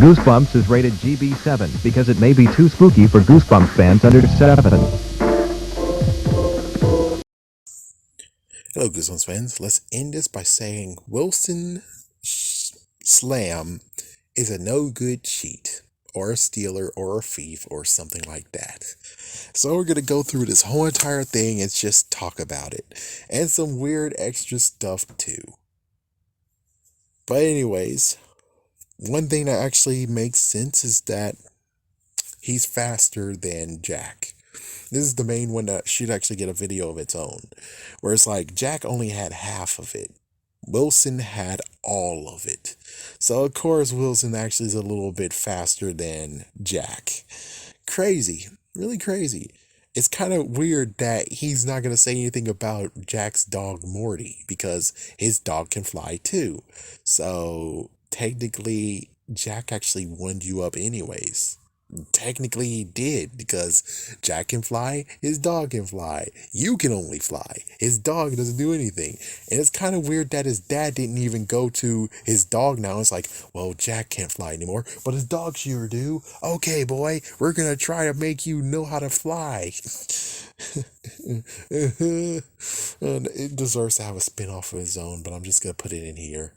Goosebumps is rated GB7 because it may be too spooky for Goosebumps fans under 7. Hello, Goosebumps fans. Let's end this by saying Wilson Slam is a no good cheat, or a stealer, or a thief, or something like that. So we're going to go through this whole entire thing and just talk about it. And some weird extra stuff too. But anyways, one thing that actually makes sense is that he's faster than Jack. This is the main one that should actually get a video of its own. Where it's like Jack only had half of it. Wilson had all of it. So of course Wilson actually is a little bit faster than Jack. Crazy. Really crazy. It's kind of weird that he's not going to say anything about Jack's dog Morty because his dog can fly too. So technically Jack actually won you up anyways. Technically he did because Jack can fly, his dog can fly. You can only fly. His dog doesn't do anything. And it's kind of weird that his dad didn't even go to his dog now. It's like, well, Jack can't fly anymore, but his dog sure do. Okay, boy, we're going to try to make you know how to fly. And it deserves to have a spin-off of his own, but I'm just going to put it in here.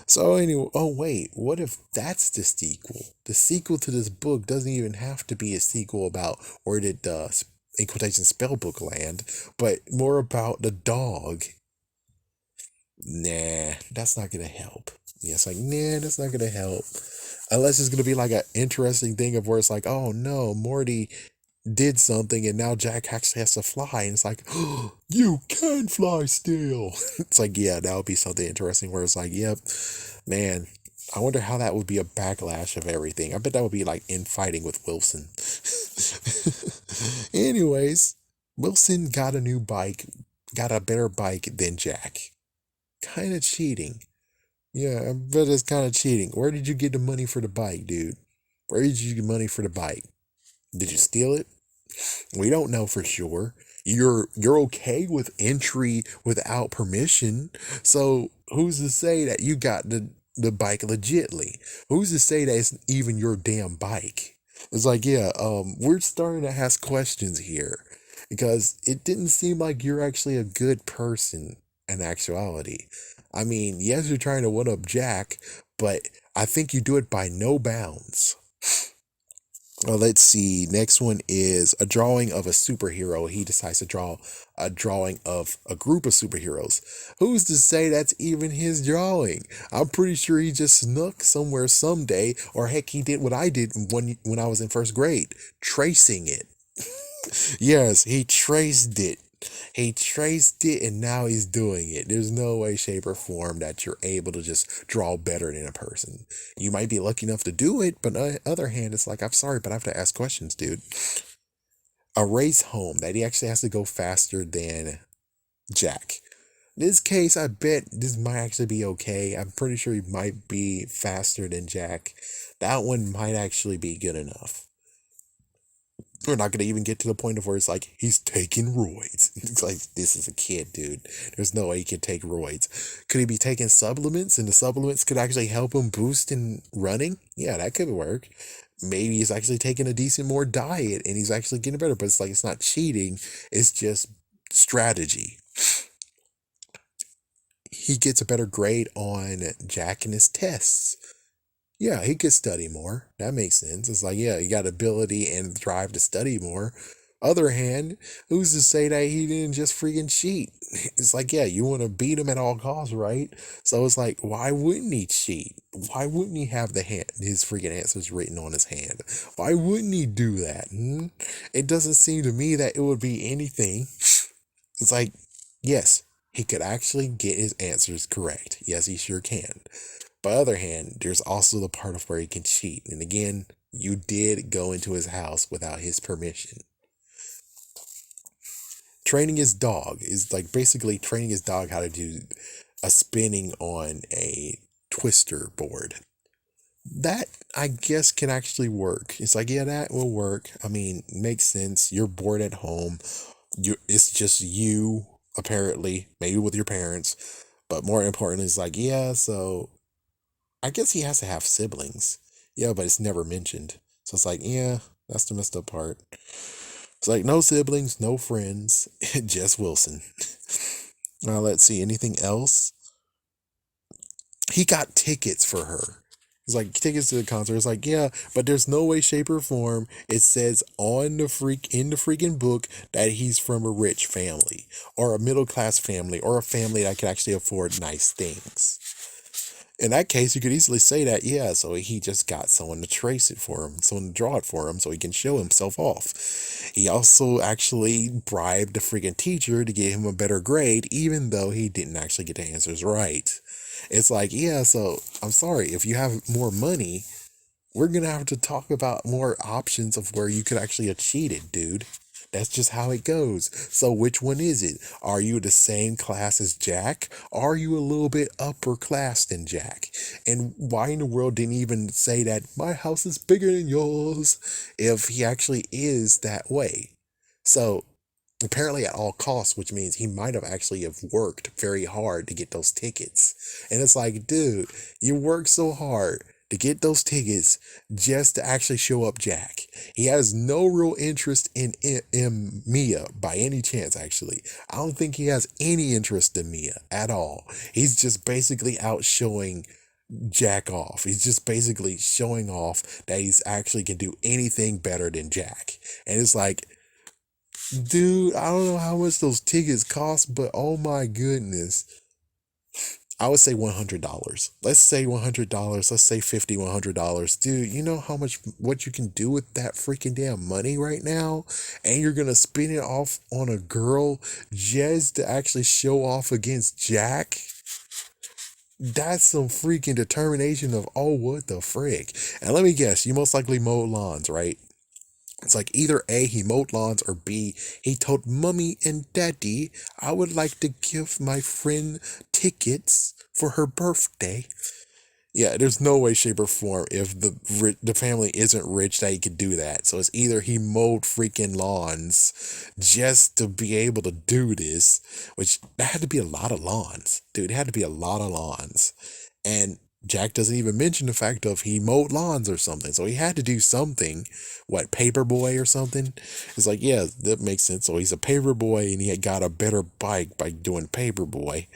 So anyway, oh wait, what if that's the sequel? The sequel to this book doesn't even have to be a sequel about where did the in quotation spellbook land, but more about the dog. Nah, that's not gonna help. Yeah, it's like, nah, that's not gonna help. Unless it's gonna be like an interesting thing of where it's like, oh no, Morty did something and now Jack actually has to fly, and it's like, oh, you can fly still. It's like, yeah, that would be something interesting where it's like, yep, man, I wonder how that would be a backlash of everything. I bet that would be like infighting with Wilson. Anyways, Wilson got a new bike, got a better bike than Jack. Kind of cheating. Yeah, I bet it's kind of cheating. Where did you get the money for the bike, dude? Where did you get money for the bike? Did you steal it? We don't know for sure. You're okay with entry without permission. So who's to say that you got the bike legitly? Who's to say that it's even your damn bike? It's like, yeah, we're starting to ask questions here because it didn't seem like you're actually a good person in actuality. I mean, yes, you're trying to one up Jack, but I think you do it by no bounds. Well, let's see. Next one is a drawing of a superhero. He decides to draw a drawing of a group of superheroes. Who's to say that's even his drawing? I'm pretty sure he just snuck somewhere someday, or heck, he did what I did when I was in first grade, tracing it. Yes, he traced it. He traced it and now he's doing it. There's no way, shape, or form that you're able to just draw better than a person. You might be lucky enough to do it, but on the other hand, it's like, I'm sorry, but I have to ask questions, dude. A race home that he actually has to go faster than Jack. In this case, I bet this might actually be okay. I'm pretty sure he might be faster than Jack. That one might actually be good enough. We're not going to even get to the point of where it's like, he's taking roids. It's like, this is a kid, dude. There's no way he can take roids. Could he be taking supplements and the supplements could actually help him boost in running? Yeah, that could work. Maybe he's actually taking a decent more diet and he's actually getting better, but it's like, it's not cheating. It's just strategy. He gets a better grade on Jack and his tests. Yeah, he could study more. That makes sense. It's like, yeah, he got ability and drive to study more. Other hand, who's to say that he didn't just freaking cheat? It's like, yeah, you want to beat him at all costs, right? So it's like, why wouldn't he cheat? Why wouldn't he have his freaking answers written on his hand? Why wouldn't he do that? It doesn't seem to me that it would be anything. It's like, yes, he could actually get his answers correct. Yes, he sure can. By the other hand, there's also the part of where he can cheat. And again, you did go into his house without his permission. Training his dog is like basically training his dog how to do a spinning on a twister board. That, I guess, can actually work. It's like, yeah, that will work. I mean, makes sense. You're bored at home. It's just you, apparently, maybe with your parents. But more important, it's like, yeah, so I guess he has to have siblings. Yeah, but it's never mentioned. So it's like, yeah, that's the messed up part. It's like no siblings, no friends, just Wilson. Now let's see, anything else? He got tickets for her. It's like tickets to the concert. It's like, yeah, but there's no way, shape, or form it says on the in the freaking book that he's from a rich family or a middle class family or a family that can actually afford nice things. In that case, you could easily say that, yeah, so he just got someone to trace it for him, someone to draw it for him so he can show himself off. He also actually bribed the freaking teacher to get him a better grade, even though he didn't actually get the answers right. It's like, yeah, so I'm sorry, if you have more money, we're gonna have to talk about more options of where you could actually have cheated, dude. That's just how it goes. So which one is it? Are you the same class as Jack? Are you a little bit upper class than Jack? And why in the world didn't even say that my house is bigger than yours if he actually is that way? So apparently at all costs, which means he might have actually have worked very hard to get those tickets. And it's like, dude, you worked so hard to get those tickets just to actually show up Jack. He has no real interest in Mia by any chance, actually. I don't think he has any interest in Mia at all. He's just basically out showing Jack off. He's just basically showing off that he's actually can do anything better than Jack. And it's like, dude, I don't know how much those tickets cost, but oh my goodness. I would say $100. Let's say $100. Let's say 50, $100. Dude, you know how much, what you can do with that freaking damn money right now? And you're going to spend it off on a girl just to actually show off against Jack? That's some freaking determination of, oh, what the frick? And let me guess, you most likely mowed lawns, right? It's like either A, he mowed lawns, or B, he told mommy and daddy, I would like to give my friend tickets for her birthday. Yeah, there's no way, shape, or form if the family isn't rich that he could do that. So it's either he mowed freaking lawns just to be able to do this, which that had to be a lot of lawns, dude. It had to be a lot of lawns, and Jack doesn't even mention the fact of he mowed lawns or something. So he had to do something. What, paper boy or something? It's like, yeah, that makes sense. So he's a paper boy and he had got a better bike by doing paper boy.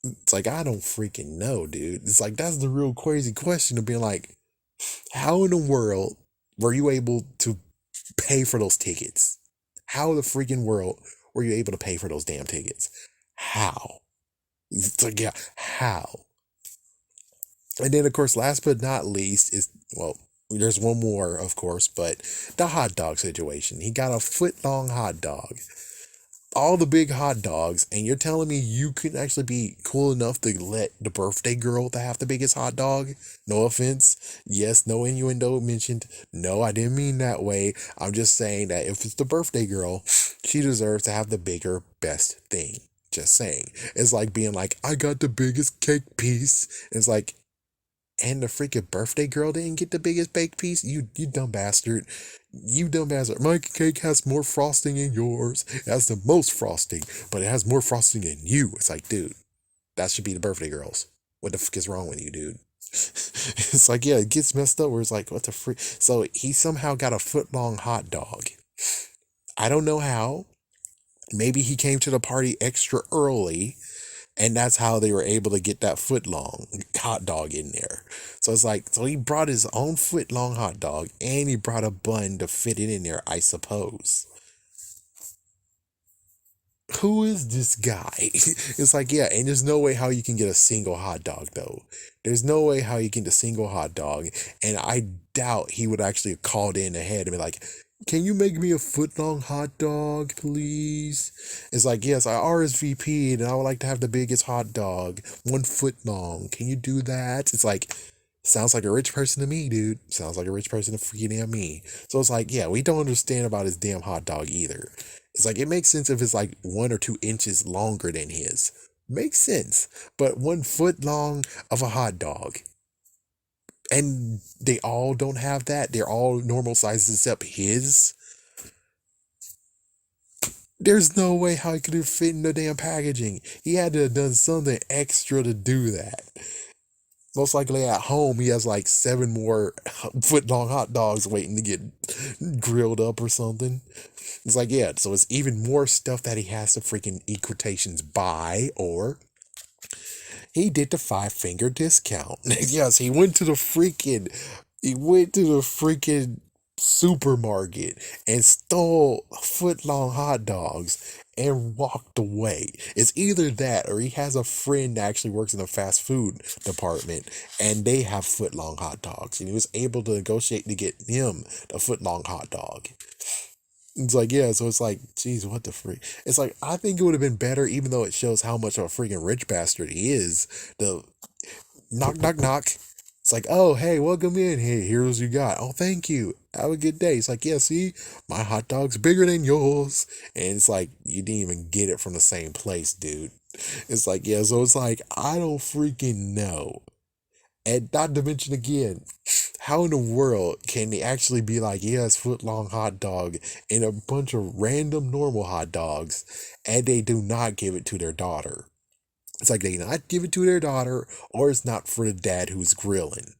It's like, I don't freaking know, dude. It's like, that's the real crazy question of being like, how in the world were you able to pay for those tickets? How in the freaking world were you able to pay for those damn tickets? How? It's like, yeah, how? And then, of course, last but not least is, well, there's one more, of course, but the hot dog situation. He got a foot-long hot dog. All the big hot dogs, and you're telling me you couldn't actually be cool enough to let the birthday girl to have the biggest hot dog? No offense. Yes, no innuendo mentioned. No, I didn't mean that way. I'm just saying that if it's the birthday girl, she deserves to have the bigger, best thing. Just saying. It's like being like, I got the biggest cake piece. It's like, and the freaking birthday girl didn't get the biggest baked piece? You dumb bastard. You dumb bastard. My cake has more frosting than yours. It has the most frosting, but it has more frosting than you. It's like, dude, that should be the birthday girls. What the fuck is wrong with you, dude? It's like, yeah, it gets messed up where it's like, what the freak? So he somehow got a foot long hot dog. I don't know how. Maybe he came to the party extra early, and that's how they were able to get that foot long hot dog in there. So it's like, so he brought his own foot long hot dog and he brought a bun to fit it in there, I suppose. Who is this guy? It's like, yeah, and there's no way how you can get a single hot dog, though. There's no way how you can get a single hot dog. And I doubt he would actually have called in ahead and be like, can you make me a foot long hot dog, please? It's like, yes, I RSVP'd and I would like to have the biggest hot dog, 1 foot long. Can you do that? It's like, sounds like a rich person to me, dude. Sounds like a rich person to freaking damn me. So it's like, yeah, we don't understand about his damn hot dog either. It's like, it makes sense if it's like 1 or 2 inches longer than his. Makes sense. But 1 foot long of a hot dog. And they all don't have that. They're all normal sizes except his. There's no way how he could have fit in the damn packaging. He had to have done something extra to do that. Most likely at home, he has like 7 more foot long hot dogs waiting to get grilled up or something. It's like, yeah, so it's even more stuff that he has to freaking eat quotations buy, or he did the 5 finger discount. Yes, he went to the freaking supermarket and stole foot long hot dogs and walked away. It's either that or he has a friend that actually works in the fast food department and they have foot long hot dogs. And he was able to negotiate to get him a foot long hot dog. It's like, yeah, so it's like, geez, what the freak? It's like, I think it would have been better, even though it shows how much of a freaking rich bastard he is. The knock, knock, knock. It's like, oh, hey, welcome in. Hey, here's what you got. Oh, thank you. Have a good day. It's like, yeah, see, my hot dog's bigger than yours. And it's like, you didn't even get it from the same place, dude. It's like, yeah, so it's like, I don't freaking know. And not to mention again, how in the world can they actually be like, yes, foot long hot dog and a bunch of random normal hot dogs, and they do not give it to their daughter? It's like they not give it to their daughter, or it's not for the dad who's grilling.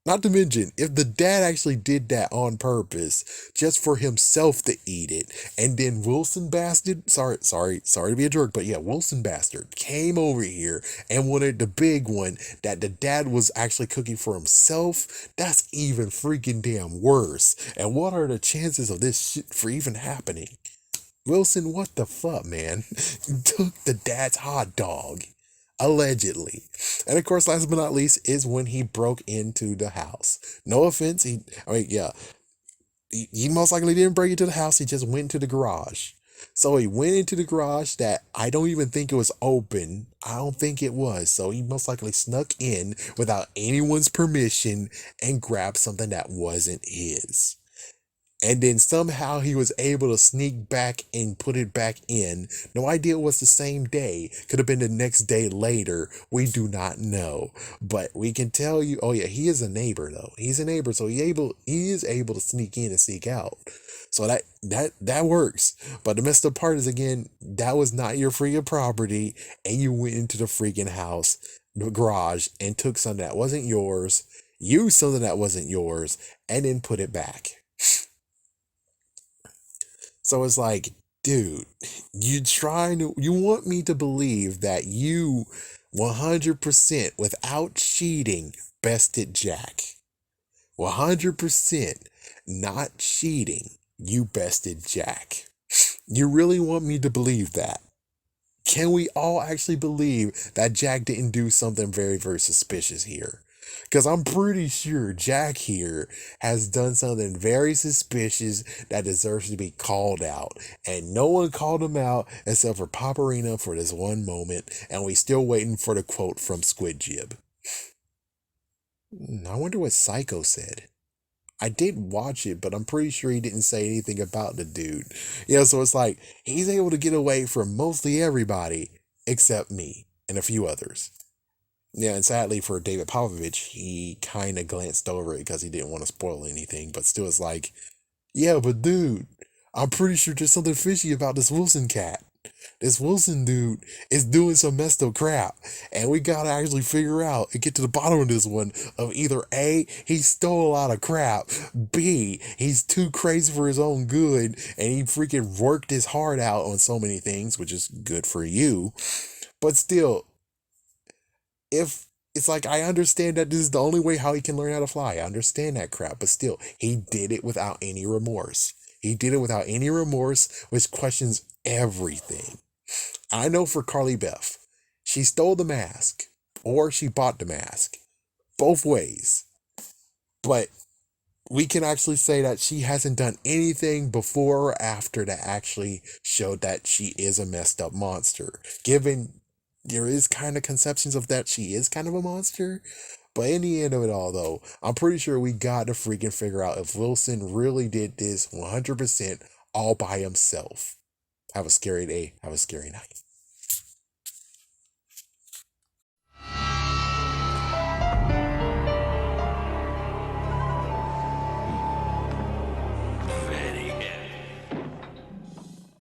Not to mention, if the dad actually did that on purpose, just for himself to eat it, and then Wilson bastard, sorry to be a jerk, but yeah, Wilson bastard came over here and wanted the big one that the dad was actually cooking for himself, that's even freaking damn worse. And what are the chances of this shit for even happening? Wilson, what the fuck, man? Took the dad's hot dog. Allegedly. And of course, last but not least, is when he broke into the house. No offense, he most likely didn't break into the house, he just went to the garage. So he went into the garage that I don't even think it was open. I don't think it was. So he most likely snuck in without anyone's permission and grabbed something that wasn't his. And then somehow he was able to sneak back and put it back in. No idea it was the same day. Could have been the next day later. We do not know. But we can tell you, oh yeah, he is a neighbor though. He's a neighbor, so he is able to sneak in and sneak out. So that works. But the messed up part is, again, that was not your freaking property, and you went into the freaking house, the garage, and took something that wasn't yours, used something that wasn't yours, and then put it back. So it's like, dude, you want me to believe that you 100% without cheating bested Jack. 100% not cheating, you bested Jack. You really want me to believe that? Can we all actually believe that Jack didn't do something very, very suspicious here? Because I'm pretty sure Jack here has done something very suspicious that deserves to be called out. And no one called him out except for Paparina for this one moment. And we still waiting for the quote from Squid Jib. I wonder what Psycho said. I did watch it, but I'm pretty sure he didn't say anything about the dude. Yeah, so it's like, he's able to get away from mostly everybody except me and a few others. Yeah, and sadly for David Popovich, he kind of glanced over it because he didn't want to spoil anything, but still it's like, yeah, but dude, I'm pretty sure there's something fishy about this Wilson cat. This Wilson dude is doing some messed up crap, and we gotta actually figure out and get to the bottom of this one of either A, he stole a lot of crap, B, he's too crazy for his own good, and he freaking worked his heart out on so many things, which is good for you, but still, if it's like, I understand that this is the only way how he can learn how to fly. I understand that crap, but still, he did it without any remorse. He did it without any remorse, which questions everything. I know for Carly Beth, she stole the mask or she bought the mask. Both ways. But we can actually say that she hasn't done anything before or after that actually showed that she is a messed up monster. Given there is kind of conceptions of that she is kind of a monster. But in the end of it all, though, I'm pretty sure we got to freaking figure out if Wilson really did this 100% all by himself. Have a scary day. Have a scary night.